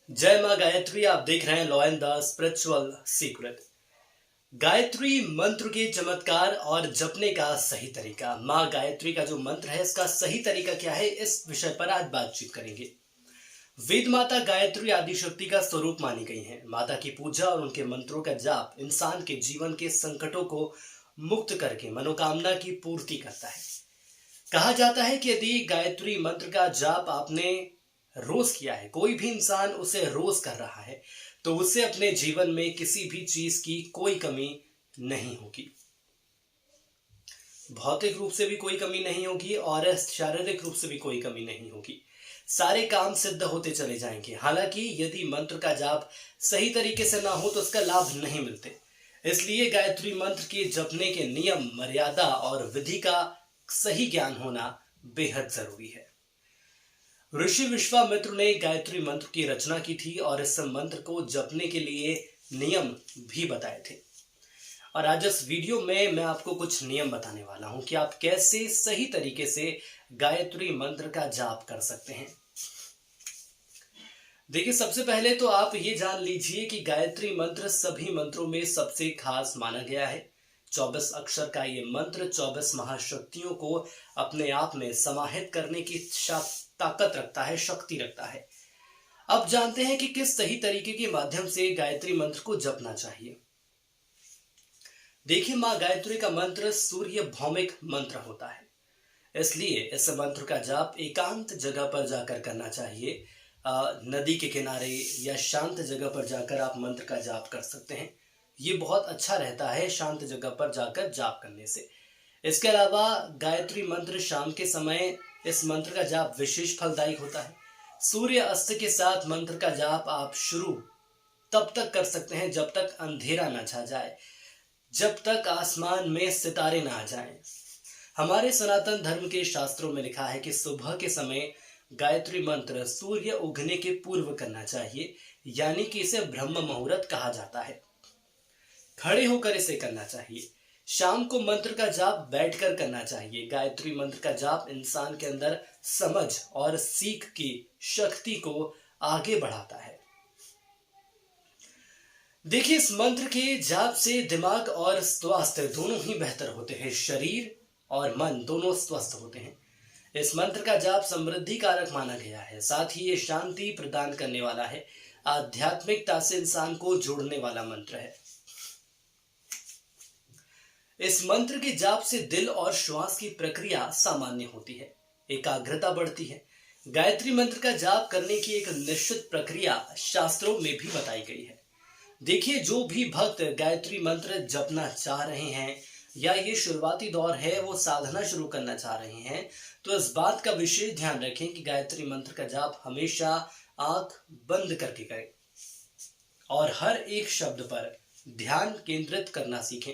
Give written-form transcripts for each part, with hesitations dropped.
जय माँ गायत्री। आप देख रहे हैं law and the spiritual secret. Gayatri मंत्र के चमत्कार और जपने का सही तरीका। माँ गायत्री का जो मंत्र है इसका सही तरीका क्या है, इस विषय पर आज बातचीत करेंगे। वेद माता गायत्री आदि शक्ति का स्वरूप मानी गई हैं। माता की पूजा और उनके मंत्रों का जाप इंसान के जीवन के संकटों को मुक्त करके मनोकामना की पूर्ति करता है। कहा जाता है कि यदि गायत्री मंत्र का जाप आपने रोज किया है, कोई भी इंसान उसे रोज कर रहा है, तो उससे अपने जीवन में किसी भी चीज की कोई कमी नहीं होगी। भौतिक रूप से भी कोई कमी नहीं होगी और शारीरिक रूप से भी कोई कमी नहीं होगी। सारे काम सिद्ध होते चले जाएंगे। हालांकि यदि मंत्र का जाप सही तरीके से ना हो तो उसका लाभ नहीं मिलते। इसलिए गायत्री मंत्र के जपने के नियम, मर्यादा और विधि का सही ज्ञान होना बेहद जरूरी है। ऋषि विश्वामित्र ने गायत्री मंत्र की रचना की थी और इस मंत्र को जपने के लिए नियम भी बताए थे। और आज इस वीडियो में मैं आपको कुछ नियम बताने वाला हूं कि आप कैसे सही तरीके से गायत्री मंत्र का जाप कर सकते हैं। देखिए, सबसे पहले तो आप ये जान लीजिए कि गायत्री मंत्र सभी मंत्रों में सबसे खास माना गया है। 24 अक्षर का ये मंत्र 24 महाशक्तियों को अपने आप में समाहित करने की ताकत रखता है, शक्ति रखता है। अब जानते हैं कि किस सही तरीके के माध्यम से गायत्री मंत्र को जपना चाहिए। देखिए, मां गायत्री का मंत्र सूर्य भौमिक मंत्र होता है, इसलिए इस मंत्र का जाप एकांत जगह पर जाकर करना चाहिए। नदी के किनारे या शांत जगह पर जाकर आप मंत्र का जाप कर सकते हैं। ये बहुत अच्छा रहता है शांत जगह पर जाकर जाप करने से। इसके अलावा गायत्री मंत्र शाम के समय इस मंत्र का जाप विशेष फलदायक होता है। सूर्य अस्त के साथ मंत्र का जाप आप शुरू तब तक कर सकते हैं जब तक अंधेरा ना छा जाए, जब तक आसमान में सितारे ना आ जाएं। हमारे सनातन धर्म के शास्त्रों में लिखा है कि सुबह के समय गायत्री मंत्र सूर्य उगने के पूर्व करना चाहिए, यानी कि इसे ब्रह्म मुहूर्त कहा जाता है। खड़े होकर इसे करना चाहिए। शाम को मंत्र का जाप बैठकर करना चाहिए। गायत्री मंत्र का जाप इंसान के अंदर समझ और सीख की शक्ति को आगे बढ़ाता है। देखिए, इस मंत्र के जाप से दिमाग और स्वास्थ्य दोनों ही बेहतर होते हैं। शरीर और मन दोनों स्वस्थ होते हैं। इस मंत्र का जाप समृद्धि कारक माना गया है। साथ ही ये शांति प्रदान करने वाला है। आध्यात्मिकता से इंसान को जोड़ने वाला मंत्र है। इस मंत्र के जाप से दिल और श्वास की प्रक्रिया सामान्य होती है, एकाग्रता बढ़ती है। गायत्री मंत्र का जाप करने की एक निश्चित प्रक्रिया शास्त्रों में भी बताई गई है। देखिए, जो भी भक्त गायत्री मंत्र जपना चाह रहे हैं या ये शुरुआती दौर है, वो साधना शुरू करना चाह रहे हैं, तो इस बात का विशेष ध्यान रखें कि गायत्री मंत्र का जाप हमेशा आंख बंद करके करें और हर एक शब्द पर ध्यान केंद्रित करना सीखें।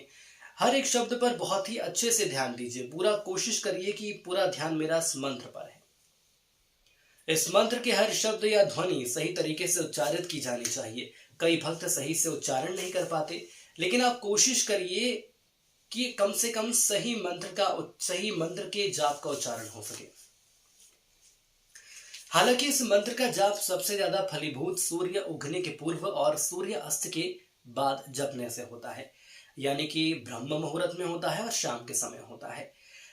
हर एक शब्द पर बहुत ही अच्छे से ध्यान दीजिए। पूरा कोशिश करिए कि पूरा ध्यान मेरा इस मंत्र पर है। इस मंत्र के हर शब्द या ध्वनि सही तरीके से उच्चारित की जानी चाहिए। कई भक्त सही से उच्चारण नहीं कर पाते, लेकिन आप कोशिश करिए कि कम से कम सही मंत्र के जाप का उच्चारण हो सके। हालांकि इस मंत्र का जाप सबसे ज्यादा फलीभूत सूर्य उगने के पूर्व और सूर्य अस्त के बाद जपने से होता है, यानी कि ब्रह्म मुहूर्त में होता है और शाम के समय होता है।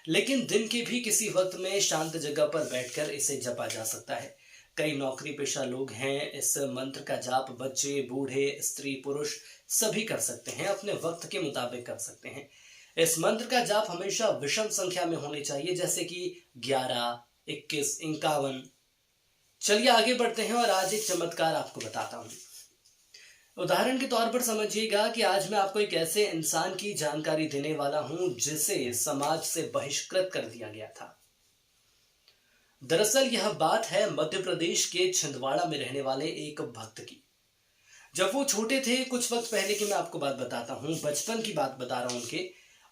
लेकिन दिन के भी किसी वक्त में शांत जगह पर बैठकर इसे जपा जा सकता है। कई नौकरी पेशा लोग हैं, इस मंत्र का जाप बच्चे, बूढ़े, स्त्री, पुरुष सभी कर सकते हैं, अपने वक्त के मुताबिक कर सकते हैं। इस मंत्र का जाप हमेशा विषम संख्या में होने चाहिए, जैसे कि 11, 21, 51। चलिए आगे बढ़ते हैं और आज एक चमत्कार आपको बताता हूं। उदाहरण के तौर पर समझिएगा कि आज मैं आपको एक ऐसे इंसान की जानकारी देने वाला हूं जिसे समाज से बहिष्कृत कर दिया गया था। दरअसल यह बात है मध्य प्रदेश के छिंदवाड़ा में रहने वाले एक भक्त की। जब वो छोटे थे, कुछ वक्त पहले की मैं आपको बात बताता हूं, बचपन की बात बता रहा हूं।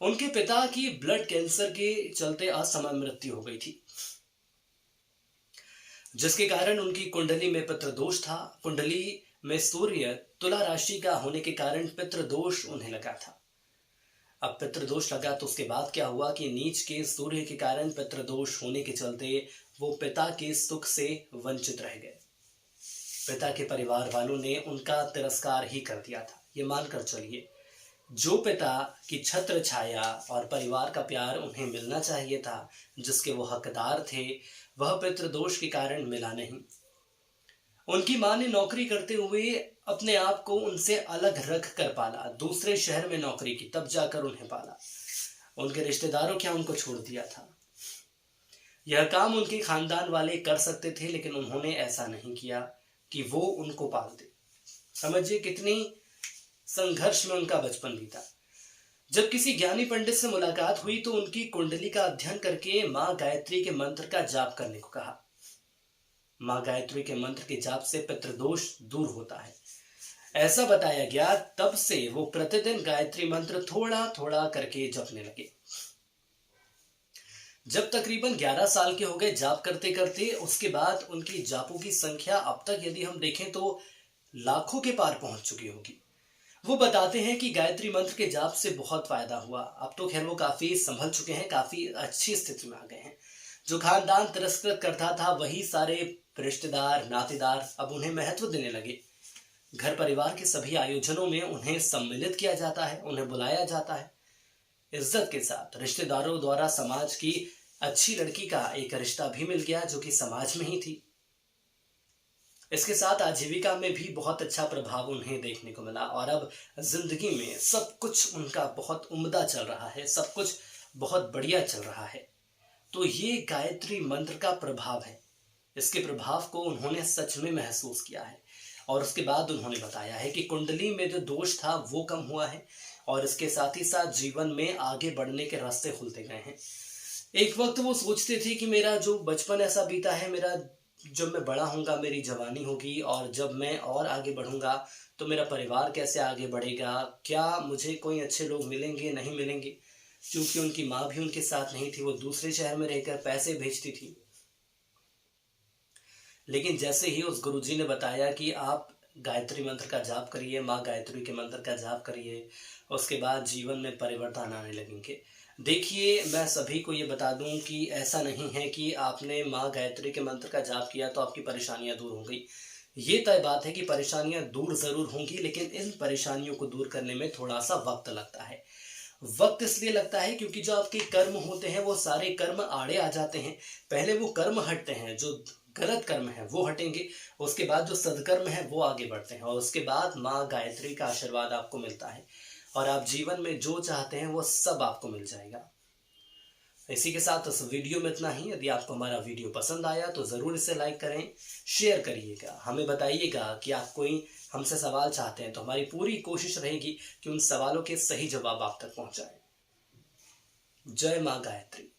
उनके पिता की ब्लड कैंसर के चलते असमय मृत्यु हो गई थी, जिसके कारण उनकी कुंडली में पितृदोष था। कुंडली में सूर्य तुला राशि का होने के कारण पितृदोष उन्हें लगा था। अब पितृदोष लगा तो उसके बाद क्या हुआ कि नीच के सूर्य के कारण पितृदोष होने के चलते वो पिता के सुख से वंचित रह गए। पिता के परिवार वालों ने उनका तिरस्कार ही कर दिया था। ये मानकर चलिए, जो पिता की छत्र छाया और परिवार का प्यार उन्हें मिलना चाहिए था, जिसके वो हकदार थे, वह पितृदोष के कारण मिला नहीं। उनकी मां ने नौकरी करते हुए अपने आप को उनसे अलग रख कर पाला, दूसरे शहर में नौकरी की, तब जाकर उन्हें पाला। उनके रिश्तेदारों क्या उनको छोड़ दिया था? यह काम उनके खानदान वाले कर सकते थे, लेकिन उन्होंने ऐसा नहीं किया कि वो उनको पाल दे। समझिए कितनी संघर्ष में उनका बचपन बीता। जब किसी ज्ञानी पंडित से मुलाकात हुई तो उनकी कुंडली का अध्ययन करके मां गायत्री के मंत्र का जाप करने को कहा। मां गायत्री के मंत्र के जाप से पितृदोष दूर होता है, ऐसा बताया गया। तब से वो प्रतिदिन गायत्री मंत्र थोड़ा थोड़ा करके जपने लगे। जब तकरीबन 11 साल के हो गए जाप करते करते, उसके बाद उनकी जापों की संख्या अब तक यदि हम देखें तो लाखों के पार पहुंच चुकी होगी। वो बताते हैं कि गायत्री मंत्र के जाप से बहुत फायदा हुआ। अब तो खैर वो काफी संभल चुके हैं, काफी अच्छी स्थिति में आ गए हैं। जो खानदान तिरस्कृत करता था, वही सारे रिश्तेदार नातेदार अब उन्हें महत्व देने लगे। घर परिवार के सभी आयोजनों में उन्हें सम्मिलित किया जाता है, उन्हें बुलाया जाता है इज्जत के साथ। रिश्तेदारों द्वारा समाज की अच्छी लड़की का एक रिश्ता भी मिल गया, जो कि समाज में ही थी। इसके साथ आजीविका में भी बहुत अच्छा प्रभाव उन्हें देखने को मिला और अब जिंदगी में सब कुछ उनका बहुत उम्दा चल रहा है, सब कुछ बहुत बढ़िया चल रहा है। तो ये गायत्री मंत्र का प्रभाव है। इसके प्रभाव को उन्होंने सच में महसूस किया है और उसके बाद उन्होंने बताया है कि कुंडली में जो दोष था वो कम हुआ है और इसके साथ ही साथ जीवन में आगे बढ़ने के रास्ते खुलते गए हैं। एक वक्त वो सोचते थे कि मेरा जो बचपन ऐसा बीता है, मेरा जब मैं बड़ा होऊंगा मेरी जवानी होगी और जब मैं और आगे बढ़ूंगा तो मेरा परिवार कैसे आगे बढ़ेगा, क्या मुझे कोई अच्छे लोग मिलेंगे नहीं मिलेंगे। क्योंकि उनकी माँ भी उनके साथ नहीं थी, वो दूसरे शहर में रहकर पैसे भेजती थी। लेकिन जैसे ही उस गुरुजी ने बताया कि आप गायत्री मंत्र का जाप करिए, माँ गायत्री के मंत्र का जाप करिए, उसके बाद जीवन में परिवर्तन आने लगेंगे। देखिए, मैं सभी को ये बता दूं कि ऐसा नहीं है कि आपने माँ गायत्री के मंत्र का जाप किया तो आपकी परेशानियां दूर हो गई। ये तय बात है कि परेशानियां दूर जरूर होंगी, लेकिन इन परेशानियों को दूर करने में थोड़ा सा वक्त लगता है। वक्त इसलिए लगता है क्योंकि जो आपके कर्म होते हैं वो सारे कर्म आड़े आ जाते हैं। पहले वो कर्म हटते हैं, जो गलत कर्म है वो हटेंगे, उसके बाद जो सदकर्म है वो आगे बढ़ते हैं और उसके बाद माँ गायत्री का आशीर्वाद आपको मिलता है और आप जीवन में जो चाहते हैं वो सब आपको मिल जाएगा। इसी के साथ इस वीडियो में इतना ही। यदि आपको हमारा वीडियो पसंद आया तो ज़रूर इसे लाइक करें, शेयर करिएगा, हमें बताइएगा कि आप कोई हमसे सवाल चाहते हैं तो हमारी पूरी कोशिश रहेगी कि उन सवालों के सही जवाब आप तक पहुंचाएं। जय माँ गायत्री।